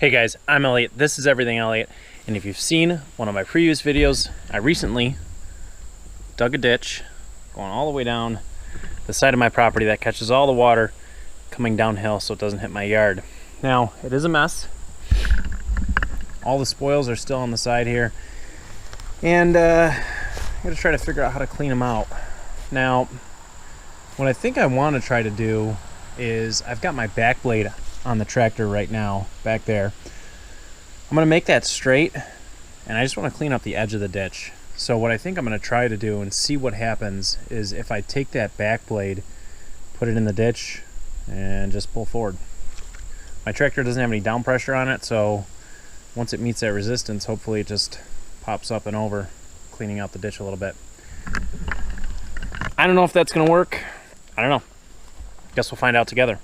Hey guys, I'm Elliot. This is Everything Elliot, and if you've seen one of my previous videos, I recently dug a ditch going all the way down the side of my property that catches all the water coming downhill so it doesn't hit my yard. Now, it is a mess. All the spoils are still on the side here, and I gotta try to figure out how to clean them out. Now, what I think I want to try to do is, I've got my back blade on the tractor right now back there. I'm gonna make that straight, and I just want to clean up the edge of the ditch. So what I think I'm gonna try to do and see what happens is if I take that back blade, put it in the ditch, and just pull forward. My tractor doesn't have any down pressure on it, so once it meets that resistance, hopefully it just pops up and over, cleaning out the ditch a little bit. I don't know if that's gonna work. I don't know. Guess we'll find out together.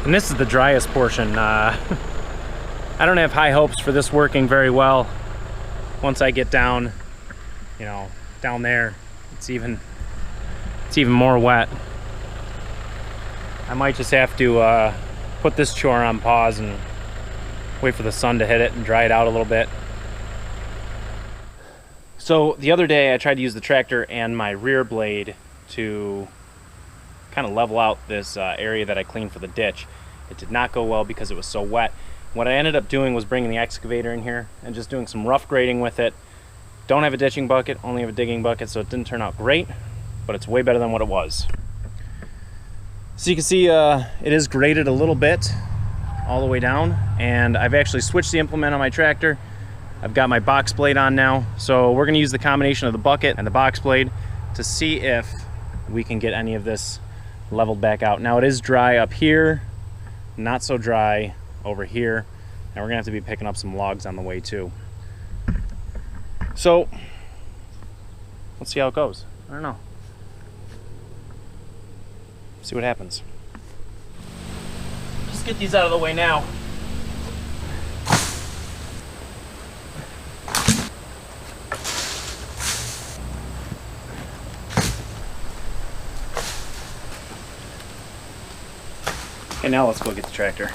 And this is the driest portion. I don't have high hopes for this working very well. Once I get down, down there, it's even more wet. I might just have to put this chore on pause and wait for the sun to hit it and dry it out a little bit. So the other day I tried to use the tractor and my rear blade to kind of level out this area that I cleaned for the ditch. It did not go well because it was so wet. What I ended up doing was bringing the excavator in here and just doing some rough grading with it. Don't have a ditching bucket, only have a digging bucket, so it didn't turn out great, but it's way better than what it was. So you can see it is graded a little bit all the way down, and I've actually switched the implement on my tractor. I've got my box blade on now, so we're going to use the combination of the bucket and the box blade to see if we can get any of this leveled back out. Now it is dry up here, not so dry over here, and we're gonna have to be picking up some logs on the way too. So let's see how it goes. I don't know. See what happens. Just get these out of the way now. Okay, now let's go get the tractor.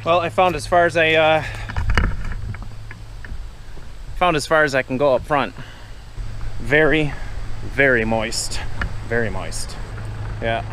Well, I found as far as I can go up front. Very, very moist. Very moist. Yeah.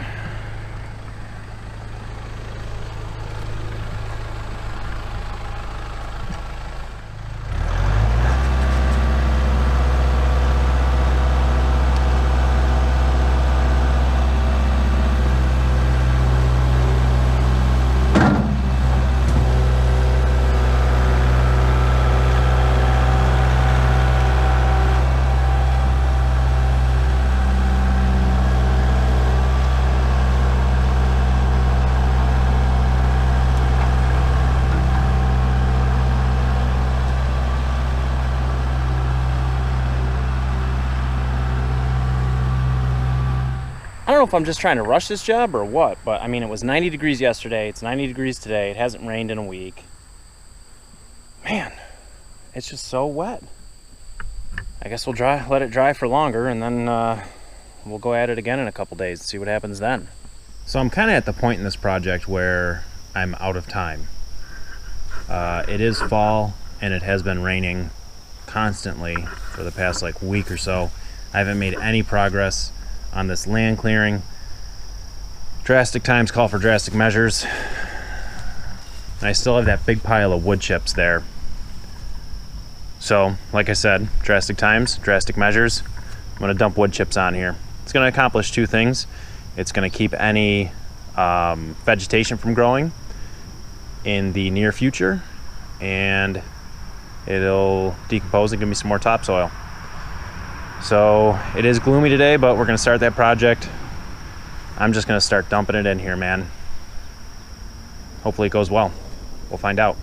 I don't know if I'm just trying to rush this job or what, but I mean, it was 90 degrees yesterday, it's 90 degrees today, it hasn't rained in a week. Man, it's just so wet. I guess we'll let it dry for longer, and then we'll go at it again in a couple days and see what happens then. So I'm kind of at the point in this project where I'm out of time. It is fall, and it has been raining constantly for the past like week or so. I haven't made any progress on this land clearing. Drastic times call for drastic measures. And I still have that big pile of wood chips there. So, like I said, drastic times, drastic measures. I'm gonna dump wood chips on here. It's gonna accomplish two things. It's gonna keep any vegetation from growing in the near future, and it'll decompose and give me some more topsoil. So it is gloomy today, but we're gonna start that project. I'm just gonna start dumping it in here, man. Hopefully it goes well. We'll find out.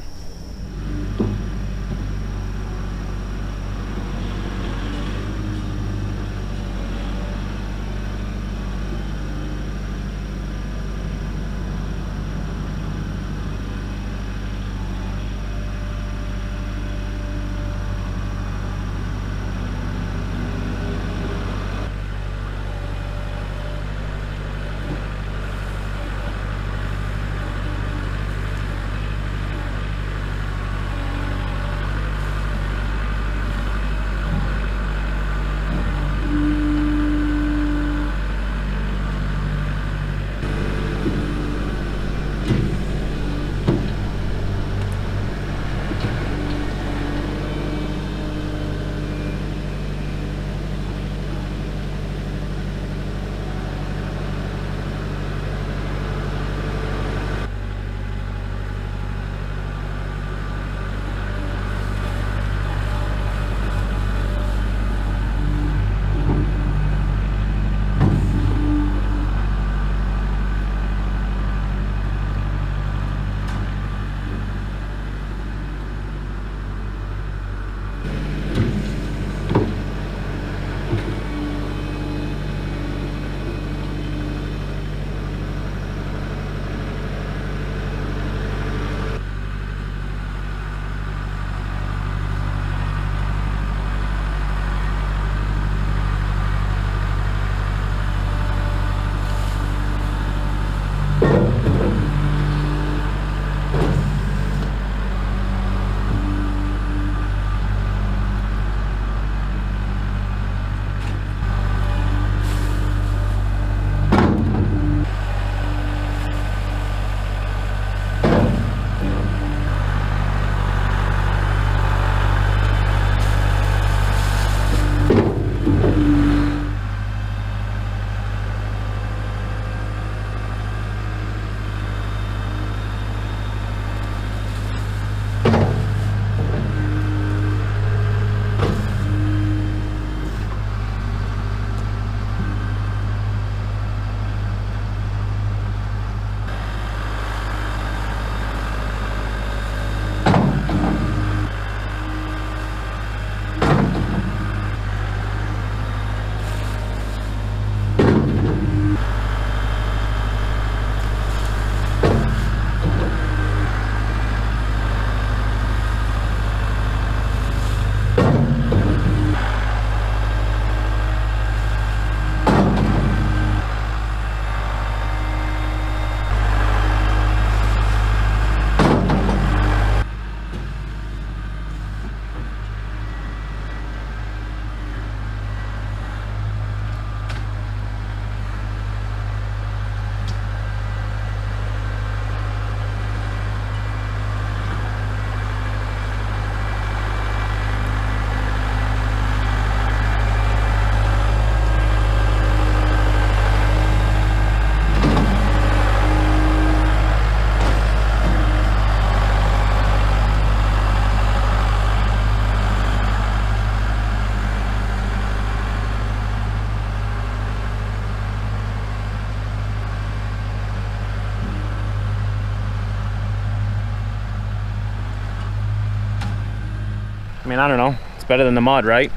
I mean, I don't know. It's better than the mud, right?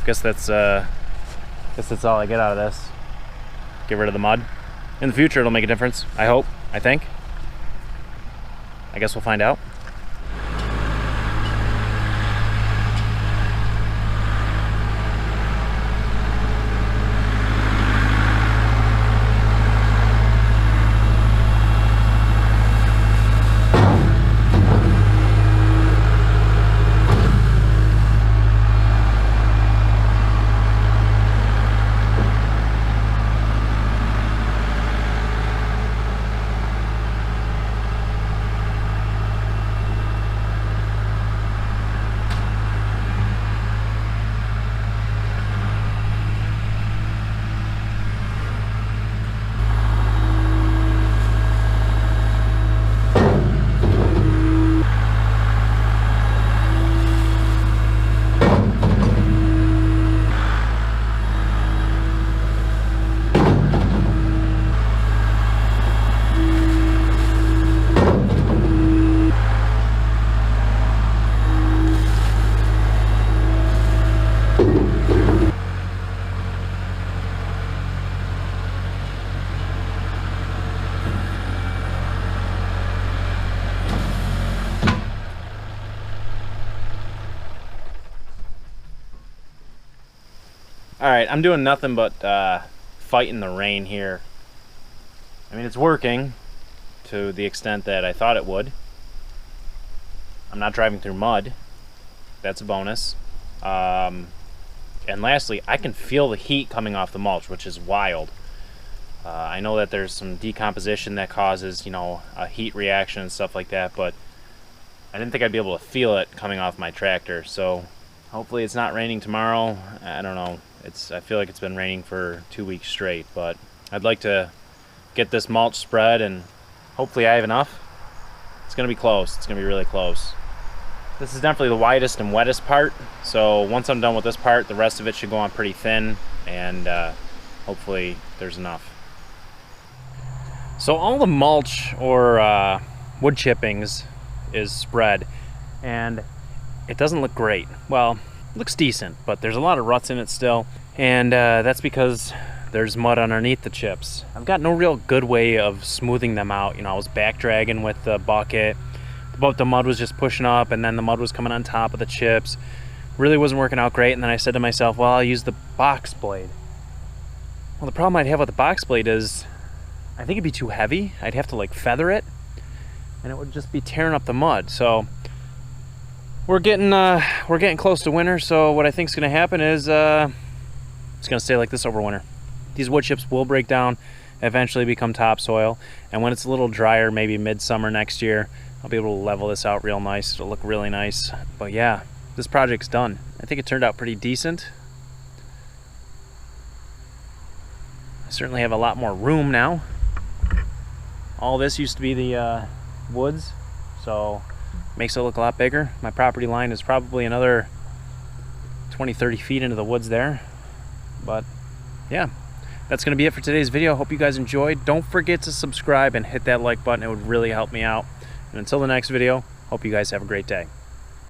Guess that's all I get out of this. Get rid of the mud. In the future, it'll make a difference. I hope. I think. I guess we'll find out. Alright, I'm doing nothing but fighting the rain here. I mean, it's working to the extent that I thought it would. I'm not driving through mud. That's a bonus. And lastly, I can feel the heat coming off the mulch, which is wild. I know that there's some decomposition that causes, you know, a heat reaction and stuff like that, but I didn't think I'd be able to feel it coming off my tractor. So hopefully it's not raining tomorrow. I don't know. I feel like it's been raining for 2 weeks straight, but I'd like to get this mulch spread, and hopefully I have enough. It's gonna be close. It's gonna be really close. This is definitely the widest and wettest part, so once I'm done with this part, the rest of it should go on pretty thin, and hopefully there's enough. So all the mulch or wood chippings is spread, and it doesn't look great. Well, it looks decent, but there's a lot of ruts in it still, and that's because there's mud underneath the chips. I've got no real good way of smoothing them out. You know, I was back dragging with the bucket, but the mud was just pushing up, and then the mud was coming on top of the chips. Really wasn't working out great, and then I said to myself, well, I'll use the box blade. Well, the problem I'd have with the box blade is I think it'd be too heavy. I'd have to like feather it, and it would just be tearing up the mud. So we're getting close to winter, so what I think is going to happen is it's going to stay like this over winter. These wood chips will break down, eventually become topsoil, and when it's a little drier, maybe midsummer next year, I'll be able to level this out real nice. It'll look really nice. But yeah, this project's done. I think it turned out pretty decent. I certainly have a lot more room now. All this used to be the woods, so makes it look a lot bigger. My property line is probably another 20-30 feet into the woods there. But yeah, that's going to be it for today's video. Hope you guys enjoyed. Don't forget to subscribe and hit that like button. It would really help me out. And until the next video, hope you guys have a great day.